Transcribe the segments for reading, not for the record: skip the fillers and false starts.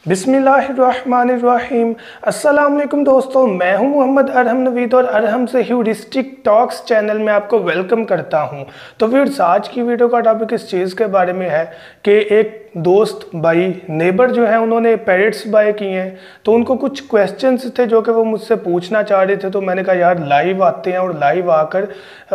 बिस्मिल्लाहिर्रहमानिर्रहीम। अस्सलाम वालेकुम दोस्तों, मैं हूं मोहम्मद अरहम नवीद और अरहम से ह्यूरिस्टिक टॉक्स चैनल में आपको वेलकम करता हूं। तो फिर आज की वीडियो का टॉपिक इस चीज़ के बारे में है कि एक दोस्त भाई नेबर जो है उन्होंने पैरट्स बाय किए हैं। तो उनको कुछ क्वेश्चंस थे जो कि वो मुझसे पूछना चाह रहे थे। तो मैंने कहा यार लाइव आते हैं और लाइव आकर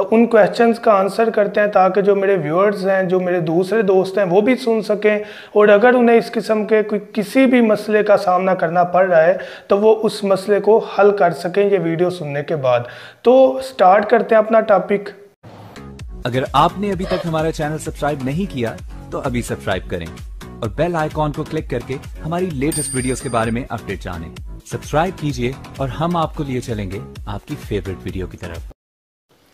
उन क्वेश्चंस का आंसर करते हैं ताकि जो मेरे व्यूअर्स हैं, जो मेरे दूसरे दोस्त हैं, वो भी सुन सकें और अगर उन्हें इस किस्म के किसी भी मसले का सामना करना पड़ रहा है तो वो उस मसले को हल कर सकें ये वीडियो सुनने के बाद। तो स्टार्ट करते हैं अपना टॉपिक। अगर आपने अभी तक हमारा चैनल सब्सक्राइब नहीं किया तो अभी सब्सक्राइब करें और बेल आइकॉन को क्लिक करके हमारी लेटेस्ट वीडियोस के बारे में अपडेट जानें। सब्सक्राइब कीजिए और हम आपको लिए चलेंगे आपकी फेवरेट वीडियो की तरफ।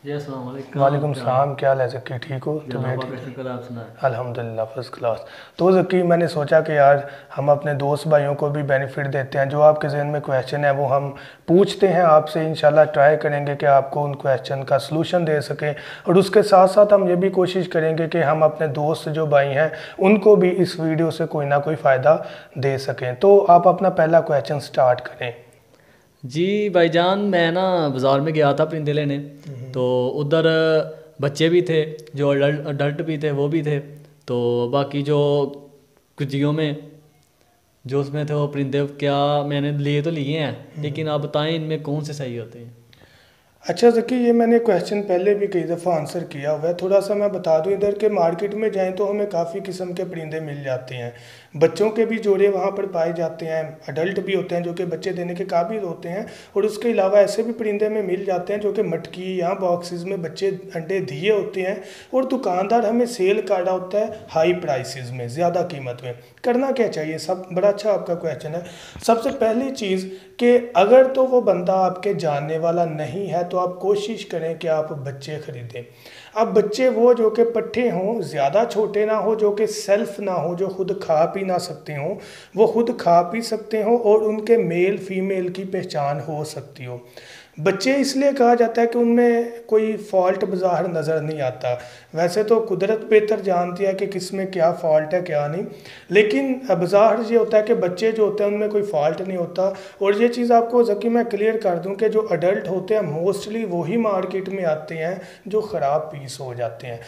वालेकुम सलाम, क्या हाल है ज़की, ठीक हो? तो अल्हम्दुलिल्लाह फर्स्ट क्लास। तो ज़की मैंने सोचा कि यार हम अपने दोस्त भाइयों को भी बेनिफिट देते हैं। जो आपके जहन में क्वेश्चन है वो हम पूछते हैं आपसे, इंशाल्लाह ट्राई करेंगे कि आपको उन क्वेश्चन का सलूशन दे सकें। और उसके साथ साथ हम ये भी कोशिश करेंगे कि हम अपने दोस्त जो भाई हैं उनको भी इस वीडियो से कोई ना कोई फ़ायदा दे सकें। तो आप अपना पहला क्वेश्चन स्टार्ट करें। जी भाईजान, मैं ना बाज़ार में गया था परिंदे लेने, तो उधर बच्चे भी थे, जो अडल्ट भी थे वो भी थे। तो बाकी जो कुजियों में जो उसमें थे वो परिंदे, क्या मैंने लिए तो लिए हैं, लेकिन आप बताएं इनमें कौन से सही होते हैं? अच्छा ज़की, ये मैंने क्वेश्चन पहले भी कई दफ़ा आंसर किया हुआ है। थोड़ा सा मैं बता दूं, इधर के मार्केट में जाएं तो हमें काफ़ी किस्म के परिंदे मिल जाते हैं। बच्चों के भी जोड़े वहाँ पर पाए जाते हैं, अडल्ट भी होते हैं जो कि बच्चे देने के काबिल होते हैं। और उसके अलावा ऐसे भी परिंदे में मिल जाते हैं जो कि मटकी या बॉक्सेस में बच्चे अंडे दिए होते हैं और दुकानदार हमें सेल कर रहा होता है हाई प्राइसेस में, ज़्यादा कीमत में। करना क्या चाहिए? सब बड़ा अच्छा आपका क्वेश्चन है। सबसे पहली चीज़ कि अगर तो वो बंदा आपके जानने वाला नहीं है तो आप कोशिश करें कि आप बच्चे ख़रीदें। अब बच्चे वो जो कि पट्ठे हों, ज़्यादा छोटे ना हो, जो कि सेल्फ ना हो, जो खुद खा पी ना सकते हों, वो खुद खा पी सकते हों और उनके मेल फीमेल की पहचान हो सकती हो। बच्चे इसलिए कहा जाता है कि उनमें कोई फॉल्ट बाज़ार नज़र नहीं आता। वैसे तो कुदरत बेहतर जानती है कि किस में क्या फ़ॉल्ट है क्या नहीं, लेकिन बाज़ार ये होता है कि बच्चे जो होते हैं उनमें कोई फ़ॉल्ट नहीं होता। और ये चीज़ आपको ज़की मैं क्लियर कर दूं कि जो अडल्ट होते हैं मोस्टली वही मार्केट में आते हैं जो ख़राब पीस हो जाते हैं।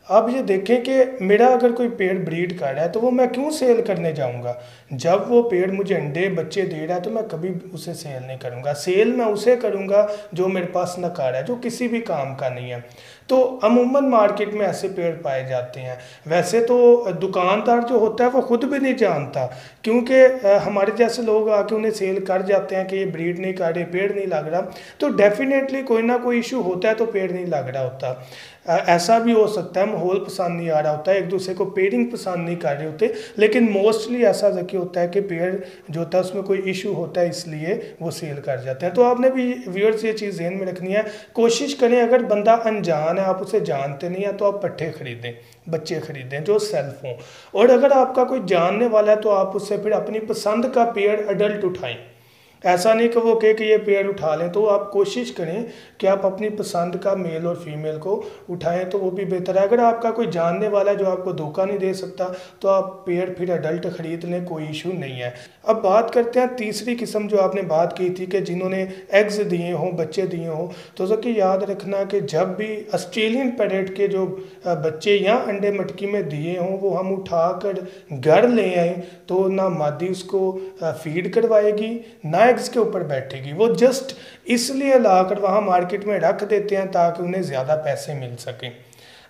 अब ये देखें कि मेरा अगर कोई पेड़ ब्रीड कर रहा है तो वो मैं क्यों सेल करने जाऊंगा? जब वो पेड़ मुझे अंडे बच्चे दे रहा है तो मैं कभी उसे सेल नहीं करूंगा। सेल मैं उसे करूंगा जो मेरे पास नकार है, जो किसी भी काम का नहीं है। तो अमूमन मार्केट में ऐसे पेड़ पाए जाते हैं। वैसे तो दुकानदार जो होता है वो खुद भी नहीं जानता, क्योंकि हमारे जैसे लोग आके उन्हें सेल कर जाते हैं कि ये ब्रीड नहीं कर रहे, पेड़ नहीं लग रहा। तो डेफिनेटली कोई ना कोई इशू होता है तो पेड़ नहीं लग रहा होता। ऐसा भी हो सकता है माहौल पसंद नहीं आ रहा होता है, एक दूसरे को पेयरिंग पसंद नहीं कर रहे होते। लेकिन मोस्टली ऐसा ज़की होता है कि पेड़ जो होता है उसमें कोई इशू होता है, इसलिए वो सेल कर जाते हैं। तो आपने भी व्यूअर्स ये चीज़ ध्यान में रखनी है। कोशिश करें, अगर बंदा अनजान है, आप उसे जानते नहीं हैं, तो आप पट्ठे खरीदें, बच्चे खरीदें जो सेल्फ हों। और अगर आपका कोई जानने वाला है तो आप उससे फिर अपनी पसंद का पेड़ अडल्ट उठाएँ। ऐसा नहीं कि वो कहे कि ये पेड़ उठा लें। तो आप कोशिश करें कि आप अपनी पसंद का मेल और फीमेल को उठाएं, तो वो भी बेहतर है। अगर आपका कोई जानने वाला है जो आपको धोखा नहीं दे सकता तो आप पेड़ फिर अडल्ट ख़रीद लें, कोई इशू नहीं है। अब बात करते हैं तीसरी किस्म जो आपने बात की थी कि जिन्होंने एग्स दिए हों, बच्चे दिए हों। तो ज़की याद रखना कि जब भी ऑस्ट्रेलियन पैरेट के जो बच्चे या अंडे मटकी में दिए हों वो हम उठा कर घर ले आएँ तो ना मादी उसको फीड करवाएगी ना एग्स के ऊपर बैठेगी। वो जस्ट इसलिए लाकर वहाँ मार्केट में रख देते हैं ताकि उन्हें ज़्यादा पैसे मिल सकें।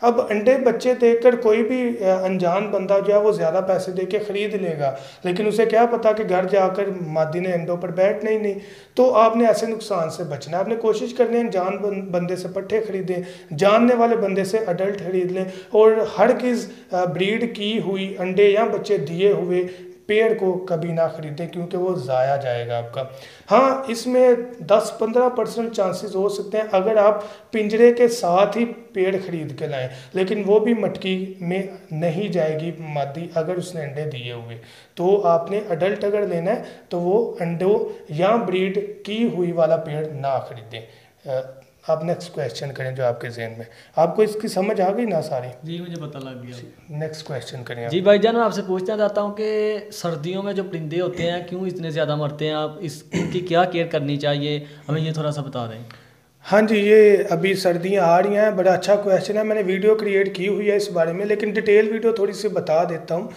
अब अंडे बच्चे देखकर कोई भी अनजान बंदा जो है वो ज़्यादा पैसे दे के ख़रीद लेगा, लेकिन उसे क्या पता कि घर जाकर मादी ने अंडों पर बैठना ही नहीं। तो आपने ऐसे नुकसान से बचना है। आपने कोशिश करनी है अनजान बंदे से पट्ठे खरीदें, जानने वाले बंदे से अडल्ट खरीद लें। और हरगिज़ ब्रीड की हुई अंडे या बच्चे दिए हुए पेड़ को कभी ना खरीदें, क्योंकि वो ज़ाया जाएगा आपका। हाँ, इसमें 10-15% चांसेस हो सकते हैं अगर आप पिंजरे के साथ ही पेड़ खरीद के लाएं, लेकिन वो भी मटकी में नहीं जाएगी मादी अगर उसने अंडे दिए हुए। तो आपने अडल्ट अगर लेना है तो वो अंडों या ब्रीड की हुई वाला पेड़ ना खरीदें। आप नेक्स्ट क्वेश्चन करें जो आपके जहन में। आपको इसकी समझ आ गई ना सारी? जी मुझे पता लग गया। नेक्स्ट क्वेश्चन करें आप। जी भाईजान, मैं आपसे पूछना चाहता हूँ कि सर्दियों में जो परिंदे होते हैं क्यों इतने ज़्यादा मरते हैं, आप इनकी क्या केयर करनी चाहिए, हमें ये थोड़ा सा बता दें। हाँ जी, ये अभी सर्दियाँ आ रही हैं, बड़ा अच्छा क्वेश्चन है। मैंने वीडियो क्रिएट की हुई है इस बारे में, लेकिन डिटेल वीडियो थोड़ी सी बता देता हूँ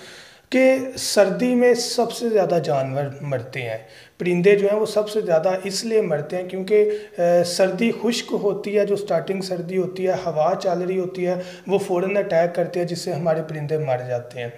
कि सर्दी में सबसे ज़्यादा जानवर मरते हैं। परिंदे जो हैं वो सबसे ज़्यादा इसलिए मरते हैं क्योंकि सर्दी खुश्क होती है, जो स्टार्टिंग सर्दी होती है, हवा चल रही होती है, वो फ़ौरन अटैक करती है जिससे हमारे परिंदे मर जाते हैं।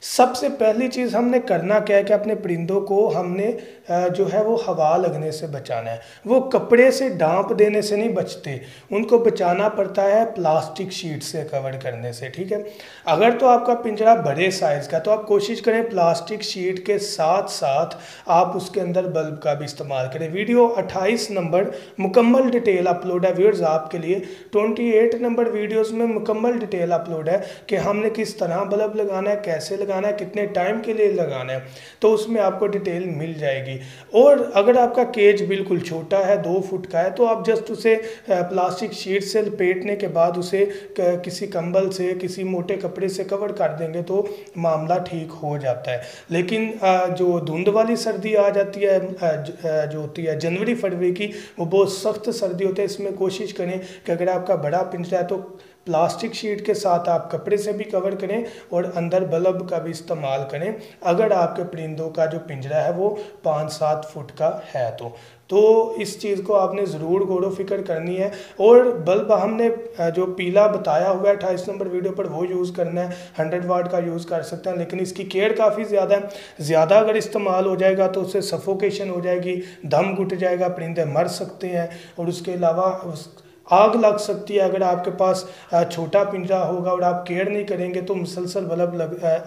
सबसे पहली चीज़ हमने करना क्या है कि अपने परिंदों को हमने जो है वो हवा लगने से बचाना है। वो कपड़े से ढांप देने से नहीं बचते, उनको बचाना पड़ता है प्लास्टिक शीट से कवर करने से, ठीक है। अगर तो आपका पिंजरा बड़े साइज़ का तो आप कोशिश करें प्लास्टिक शीट के साथ साथ आप उसके अंदर बल्ब का भी इस्तेमाल करें। वीडियो 28 नंबर मुकम्मल डिटेल अपलोड है व्यूअर्स आपके लिए। 28 नंबर वीडियोज़ में मुकम्मल डिटेल अपलोड है कि हमने किस तरह बल्ब लगाना है, कैसे लगाना है, कितने टाइम के लिए लगाना है, तो उसमें आपको डिटेल मिल जाएगी। और अगर आपका केज बिल्कुल छोटा है, 2 फुट का है, तो आप जस्ट उसे प्लास्टिक शीट से लपेटने के बाद उसे किसी कंबल से, किसी मोटे कपड़े से कवर कर देंगे तो मामला ठीक हो जाता है। लेकिन जो धुंध वाली सर्दी आ जाती है जो होती है जनवरी फरवरी की, वो बहुत सख्त सर्दी होती है। इसमें कोशिश करें कि अगर आपका बड़ा पिंजरा है तो प्लास्टिक शीट के साथ आप कपड़े से भी कवर करें और अंदर बल्ब का भी इस्तेमाल करें अगर आपके परिंदों का जो पिंजरा है वो 5-7 फुट का है तो इस चीज़ को आपने ज़रूर गौर फिक्र करनी है। और बल्ब हमने जो पीला बताया हुआ है 28 नंबर वीडियो पर वो यूज़ करना है, 100 वाट का यूज़ कर सकते हैं, लेकिन इसकी केयर काफ़ी ज़्यादा है। ज़्यादा अगर इस्तेमाल हो जाएगा तो उससे सफोकेशन हो जाएगी, दम घुट जाएगा, परिंदे मर सकते हैं और उसके अलावा आग लग सकती है। अगर आपके पास छोटा पिंजरा होगा और आप केयर नहीं करेंगे तो मुसलसल बल्ब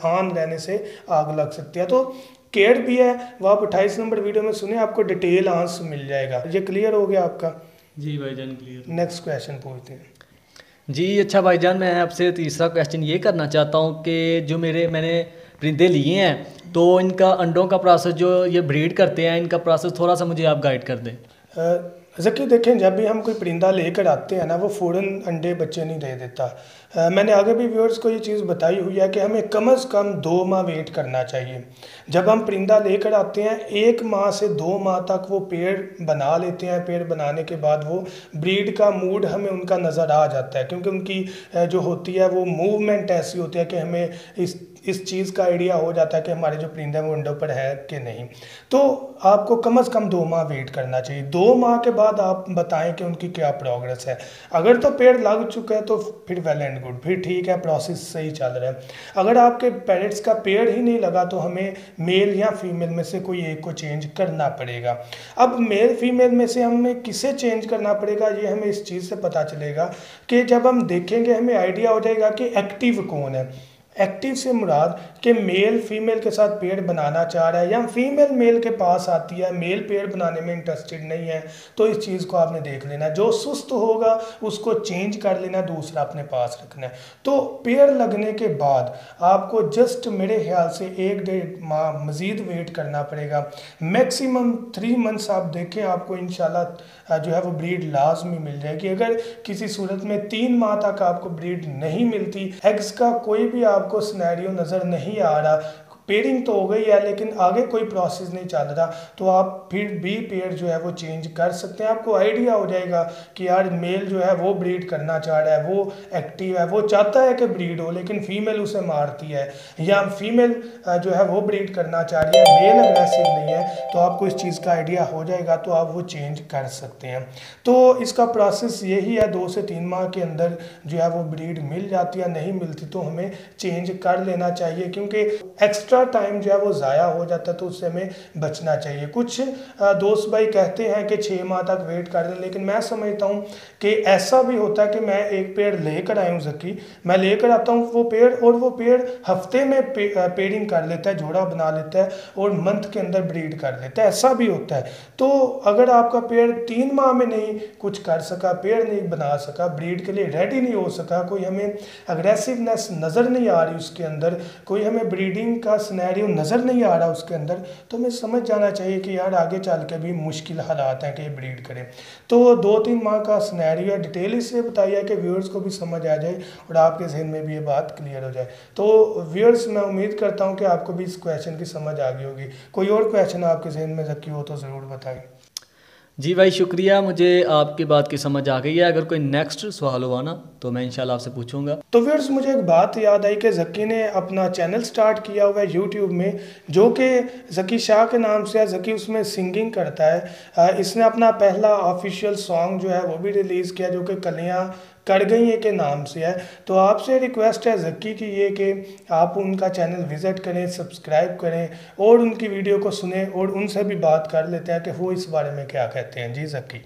ऑन रहने से आग लग सकती है। तो केयर भी है वो आप 28 नंबर वीडियो में सुने, आपको डिटेल आंसर मिल जाएगा। ये क्लियर हो गया आपका? जी भाईजान क्लियर। नेक्स्ट क्वेश्चन पूछते हैं जी। अच्छा भाईजान, मैं आपसे तीसरा क्वेश्चन ये करना चाहता हूँ कि जो मैंने परिंदे लिए हैं तो इनका अंडों का प्रोसेस, जो ये ब्रीड करते हैं, इनका प्रोसेस थोड़ा सा मुझे आप गाइड कर दें। ज़की देखें, जब भी हम कोई परिंदा लेकर आते हैं ना, वो फ़ौरन अंडे बच्चे नहीं दे देता। मैंने आगे भी व्यूअर्स को ये चीज़ बताई हुई है कि हमें कम से कम 2 माह वेट करना चाहिए। जब हम परिंदा लेकर आते हैं 1 माह से 2 माह तक वो पेड़ बना लेते हैं। पेड़ बनाने के बाद वो ब्रीड का मूड हमें उनका नज़र आ जाता है, क्योंकि उनकी जो होती है वो मूवमेंट ऐसी होती है कि हमें इस चीज़ का आइडिया हो जाता है कि हमारे जो परिंदे हैं वो अंडों पर है कि नहीं। तो आपको कम से कम 2 माह वेट करना चाहिए। 2 माह के बाद आप बताएं कि उनकी क्या प्रोग्रेस है। अगर तो पेड़ लग चुका है तो फिर वेल एंड गुड, फिर ठीक है, प्रोसेस सही चल रहा है। अगर आपके पैरेट्स का पेड़ ही नहीं लगा तो हमें मेल या फीमेल में से कोई एक को चेंज करना पड़ेगा। अब मेल फीमेल में से हमें किसे चेंज करना पड़ेगा, ये हमें इस चीज़ से पता चलेगा कि जब हम देखेंगे हमें आइडिया हो जाएगा कि एक्टिव कौन है। एक्टिव से मुराद कि मेल फीमेल के साथ पेड़ बनाना चाह रहा है या फीमेल मेल के पास आती है, मेल पेड़ बनाने में इंटरेस्टेड नहीं है, तो इस चीज़ को आपने देख लेना। जो सुस्त होगा उसको चेंज कर लेना, दूसरा अपने पास रखना है। तो पेड़ लगने के बाद आपको जस्ट मेरे ख्याल से 1-1.5 माह मज़ीद वेट करना पड़ेगा। मैक्सिमम 3 मंथ्स आप देखें, आपको इंशाल्लाह जो है वो ब्रीड लाजमी मिल जाएगी। अगर किसी सूरत में 3 माह तक आपको ब्रीड नहीं मिलती, एग्स का कोई भी आपको सिनेरियो नज़र नहीं आ रहा, पेयरिंग तो हो गई है लेकिन आगे कोई प्रोसेस नहीं चल रहा, तो आप फिर भी पेयर जो है वो चेंज कर सकते हैं। आपको आइडिया हो जाएगा कि यार मेल जो है वो ब्रीड करना चाह रहा है, वो एक्टिव है, वो चाहता है कि ब्रीड हो लेकिन फीमेल उसे मारती है, या फीमेल जो है वो ब्रीड करना चाह रही है, मेल अग्रेसिव नहीं है, तो आपको इस चीज़ का आइडिया हो जाएगा तो आप वो चेंज कर सकते हैं। तो इसका प्रोसेस यही है, 2 से 3 माह के अंदर जो है वो ब्रीड मिल जाती है, नहीं मिलती तो हमें चेंज कर लेना चाहिए, क्योंकि एक्स्ट्रा टाइम जो है वो ज़ाया हो जाता है, तो उससे हमें बचना चाहिए। कुछ दोस्त भाई कहते हैं कि 6 माह तक वेट कर लें, लेकिन मैं समझता हूँ कि ऐसा भी होता है कि मैं एक पेड़ लेकर आया हूँ ज़की, मैं लेकर आता हूँ वो पेड़ और वो पेड़ हफ्ते में पेयरिंग कर लेता है, जोड़ा बना लेता है और मंथ के अंदर ब्रीड कर लेता है, ऐसा भी होता है। तो अगर आपका पेड़ 3 माह में नहीं कुछ कर सका, पेड़ नहीं बना सका, ब्रीड के लिए रेडी नहीं हो सका, कोई हमें अग्रेसिवनेस नज़र नहीं आ रही उसके अंदर, कोई हमें ब्रीडिंग का सिनेरियो नज़र नहीं आ रहा उसके अंदर, तो हमें समझ जाना चाहिए कि यार आगे चल के भी मुश्किल हालात हैं कि ये ब्रीड करें। तो 2-3 माह का सिनेरियो है, डिटेल इससे बताइए कि व्यूअर्स को भी समझ आ जाए और आपके जहन में भी ये बात क्लियर हो जाए। तो व्यूअर्स, मैं उम्मीद करता हूँ कि आपको भी इस क्वेश्चन की समझ आ गई होगी। कोई और क्वेश्चन आपके जहन में ज़की हो तो ज़रूर बताएं। जी भाई शुक्रिया, मुझे आपकी बात की समझ आ गई है। अगर कोई नेक्स्ट सवाल हुआ ना तो मैं इंशाल्लाह आपसे पूछूंगा। तो व्यूअर्स, मुझे एक बात याद आई कि ज़की ने अपना चैनल स्टार्ट किया हुआ है यूट्यूब में, जो कि ज़की शाह के नाम से है। ज़की उसमें सिंगिंग करता है। इसने अपना पहला ऑफिशियल सॉन्ग जो है वो भी रिलीज़ किया, जो कि कलियाँ कड़ गई है के नाम से है। तो आपसे रिक्वेस्ट है ज़की की ये कि आप उनका चैनल विज़िट करें, सब्सक्राइब करें और उनकी वीडियो को सुने और उनसे भी बात कर लेते हैं कि वो इस बारे में क्या कहते हैं। जी ज़की।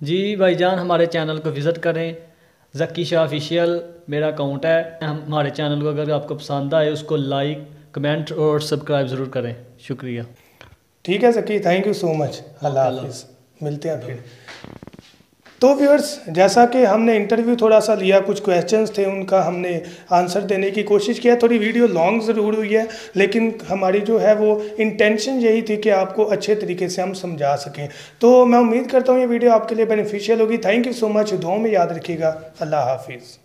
जी भाईजान, हमारे चैनल को विज़िट करें। ज़की शाह ऑफिशियल मेरा अकाउंट है। हमारे चैनल को अगर आपको पसंद आए उसको लाइक, कमेंट और सब्सक्राइब ज़रूर करें। शुक्रिया। ठीक है Zaki, thank you so much. Allah हाफिज़, मिलते हैं फिर। तो व्यूअर्स, जैसा कि हमने इंटरव्यू थोड़ा सा लिया, कुछ क्वेश्चंस थे उनका हमने आंसर देने की कोशिश किया। थोड़ी वीडियो लॉन्ग ज़रूर हुई है, लेकिन हमारी जो है वो इंटेंशन यही थी कि आपको अच्छे तरीके से हम समझा सकें। तो मैं उम्मीद करता हूँ ये वीडियो आपके लिए बेनिफिशियल होगी। Thank you so much. दुआओं में याद रखिएगा। अल्लाह हाफिज़।